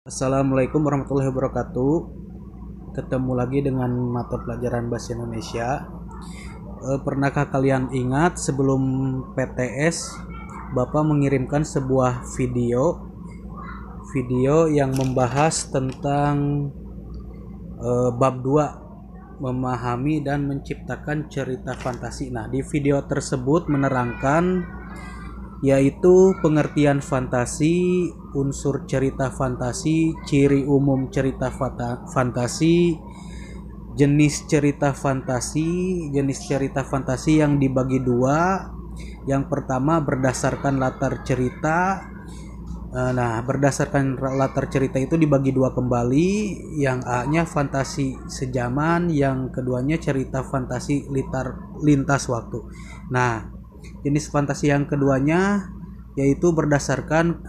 Assalamualaikum warahmatullahi wabarakatuh. Ketemu lagi dengan mata pelajaran Bahasa Indonesia. Pernahkah kalian ingat sebelum PTS, Bapak mengirimkan sebuah video yang membahas tentang bab 2, memahami dan menciptakan cerita fantasi. Nah, di video tersebut menerangkan yaitu pengertian fantasi, unsur cerita fantasi, ciri umum cerita fantasi, jenis cerita fantasi yang dibagi dua. Yang pertama berdasarkan latar cerita. Nah, berdasarkan latar cerita itu dibagi dua kembali. Yang A-nya fantasi sejaman, yang keduanya cerita fantasi lintas waktu. Nah, jenis fantasi yang keduanya yaitu berdasarkan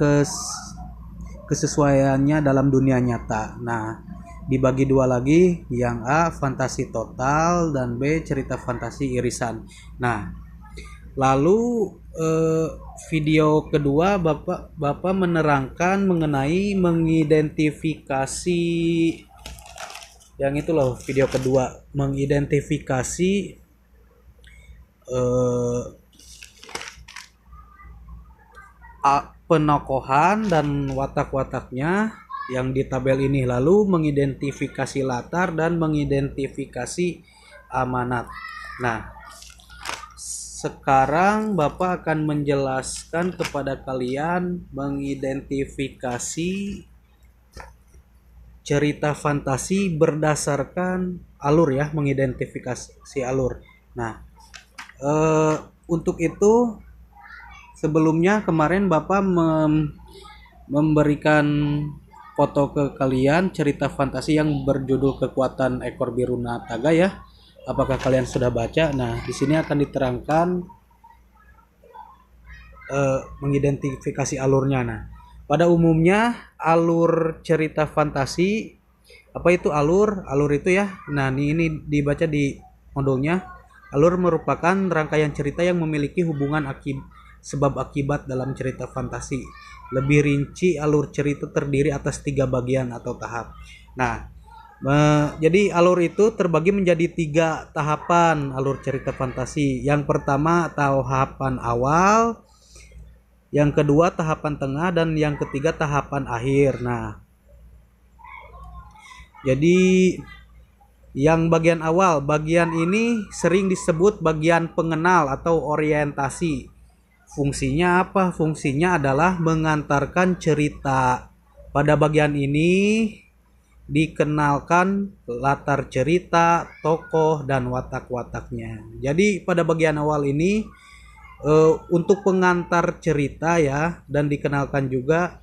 kesesuaiannya dalam dunia nyata. Nah, dibagi dua lagi, yang A fantasi total dan B cerita fantasi irisan. Nah, lalu video kedua Bapak menerangkan mengenai mengidentifikasi yang itu loh, video kedua mengidentifikasi penokohan dan watak-wataknya yang di tabel ini, lalu mengidentifikasi latar dan mengidentifikasi amanat. Nah, sekarang Bapak akan menjelaskan kepada kalian mengidentifikasi cerita fantasi berdasarkan alur ya, mengidentifikasi alur. Nah, untuk itu sebelumnya kemarin Bapak memberikan foto ke kalian cerita fantasi yang berjudul Kekuatan Ekor Biru Nataga ya. Apakah kalian sudah baca? Nah, di sini akan diterangkan mengidentifikasi alurnya. Nah, pada umumnya alur cerita fantasi, apa itu alur? Alur itu ya. Nah, ini dibaca di modulnya. Alur merupakan rangkaian cerita yang memiliki hubungan sebab akibat dalam cerita fantasi. Lebih rinci, alur cerita terdiri atas 3 bagian atau tahap. Nah, jadi alur itu terbagi menjadi 3 tahapan alur cerita fantasi. Yang pertama tahapan awal, yang kedua tahapan tengah, dan yang ketiga tahapan akhir. Nah, jadi yang bagian awal, bagian ini sering disebut bagian pengenal atau orientasi. Fungsinya apa? Fungsinya adalah mengantarkan cerita. Pada bagian ini dikenalkan latar cerita, tokoh, dan watak-wataknya. Jadi pada bagian awal ini untuk pengantar cerita ya, dan dikenalkan juga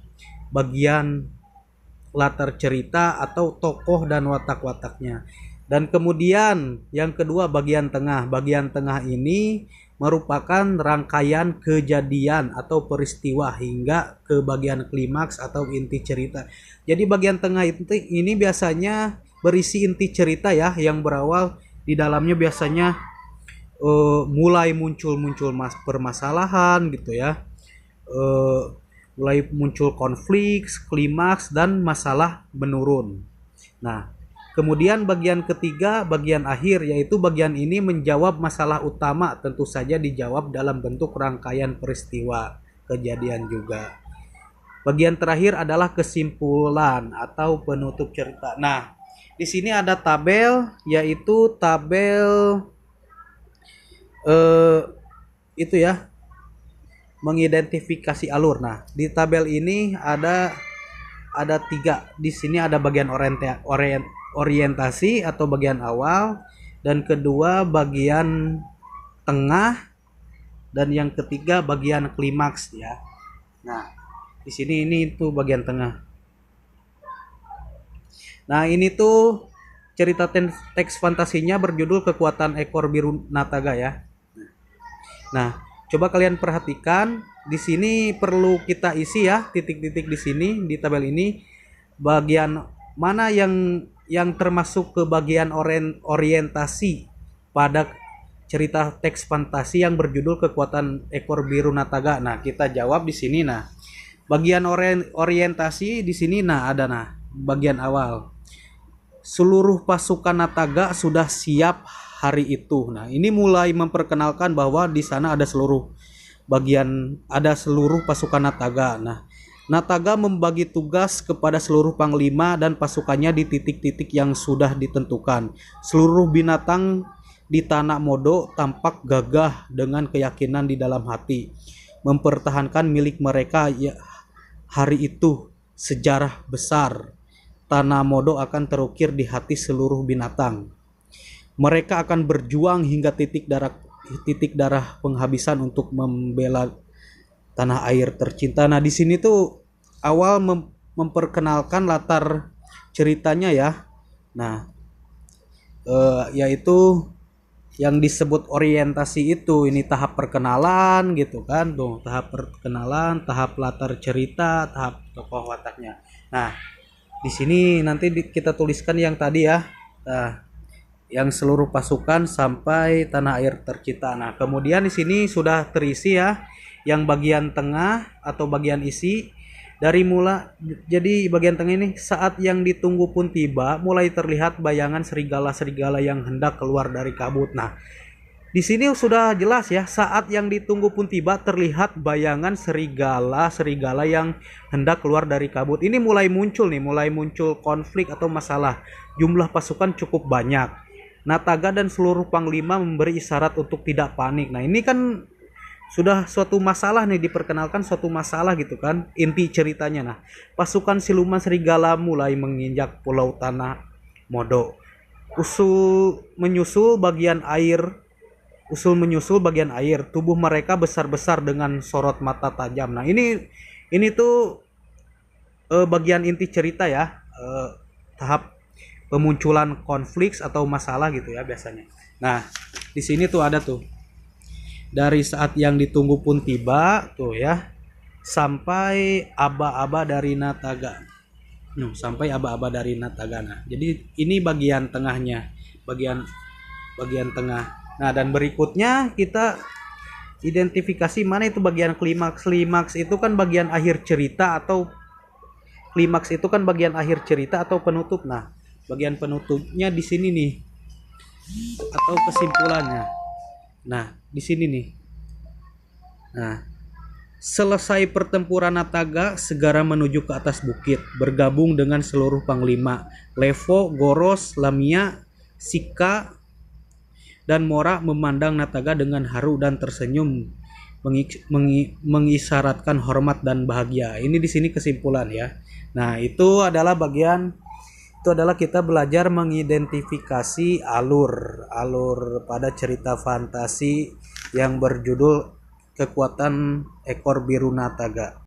bagian latar cerita atau tokoh dan watak-wataknya. Dan kemudian yang kedua bagian tengah. Bagian tengah ini merupakan rangkaian kejadian atau peristiwa hingga ke bagian klimaks atau inti cerita. Jadi bagian tengah ini biasanya berisi inti cerita ya, yang berawal di dalamnya biasanya mulai muncul permasalahan gitu ya, mulai muncul konflik, klimaks, dan masalah menurun. Nah, kemudian bagian ketiga, bagian akhir, yaitu bagian ini menjawab masalah utama, tentu saja dijawab dalam bentuk rangkaian peristiwa kejadian juga. Bagian terakhir adalah kesimpulan atau penutup cerita. Nah, di sini ada tabel, yaitu tabel itu ya, mengidentifikasi alur. Nah, di tabel ini ada 3. Di sini ada bagian orientasi atau bagian awal, dan kedua bagian tengah, dan yang ketiga bagian klimaks ya. Nah, di sini ini tuh bagian tengah. Nah, ini tuh cerita teks fantasinya berjudul Kekuatan Ekor Biru Nataga ya. Nah, coba kalian perhatikan, di sini perlu kita isi ya, titik-titik di sini di tabel ini, bagian mana yang termasuk ke bagian orientasi pada cerita teks fantasi yang berjudul Kekuatan Ekor Biru Nataga. Nah, kita jawab di sini. Nah, Bagian orientasi di sini, nah ada bagian awal. Seluruh pasukan Nataga sudah siap hari itu. Nah, ini mulai memperkenalkan bahwa di sana ada seluruh pasukan Nataga. Nah, Nataga membagi tugas kepada seluruh panglima dan pasukannya di titik-titik yang sudah ditentukan. Seluruh binatang di Tanah Modo tampak gagah dengan keyakinan di dalam hati, mempertahankan milik mereka ya, hari itu. Sejarah besar Tanah Modo akan terukir di hati seluruh binatang. Mereka akan berjuang hingga titik darah penghabisan untuk membela tanah air tercinta. Nah, di sini tuh awal memperkenalkan latar ceritanya ya. Nah, yaitu yang disebut orientasi itu, ini tahap perkenalan gitu kan. Tuh, tahap perkenalan, tahap latar cerita, tahap tokoh wataknya. Nah, di sini nanti kita tuliskan yang tadi ya. Nah, yang seluruh pasukan sampai tanah air tercinta. Nah, kemudian di sini sudah terisi ya yang bagian tengah atau bagian isi dari jadi bagian tengah ini, saat yang ditunggu pun tiba, mulai terlihat bayangan serigala-serigala yang hendak keluar dari kabut. Nah, di sini sudah jelas ya, saat yang ditunggu pun tiba, terlihat bayangan serigala yang hendak keluar dari kabut. Ini mulai muncul konflik atau masalah. Jumlah pasukan cukup banyak. Nataga dan seluruh panglima memberi isyarat untuk tidak panik. Nah, ini kan sudah suatu masalah nih, diperkenalkan suatu masalah gitu kan, inti ceritanya. Nah, pasukan siluman serigala mulai menginjak pulau Tanah Modo. Usul menyusul bagian air, tubuh mereka besar-besar dengan sorot mata tajam. Nah, ini tuh bagian inti cerita ya, tahap pemunculan konflik atau masalah gitu ya biasanya. Nah, di sini tuh ada tuh dari saat yang ditunggu pun tiba tuh ya, sampai aba-aba dari Nataga. Sampai aba-aba dari Nataga. Nah, jadi ini bagian tengahnya, bagian tengah. Nah, dan berikutnya kita identifikasi mana itu bagian klimaks. Klimaks itu kan bagian akhir cerita atau penutup. Nah, bagian penutupnya di sini nih, atau kesimpulannya. Nah, di sini nih. Nah, selesai pertempuran Nataga segera menuju ke atas bukit, bergabung dengan seluruh panglima. Levo, Goros, Lamia, Sika, dan Mora memandang Nataga dengan haru dan tersenyum, mengisyaratkan hormat dan bahagia. Ini di sini kesimpulan ya. Nah, itu adalah kita belajar mengidentifikasi alur pada cerita fantasi yang berjudul Kekuatan Ekor Biru Nataga.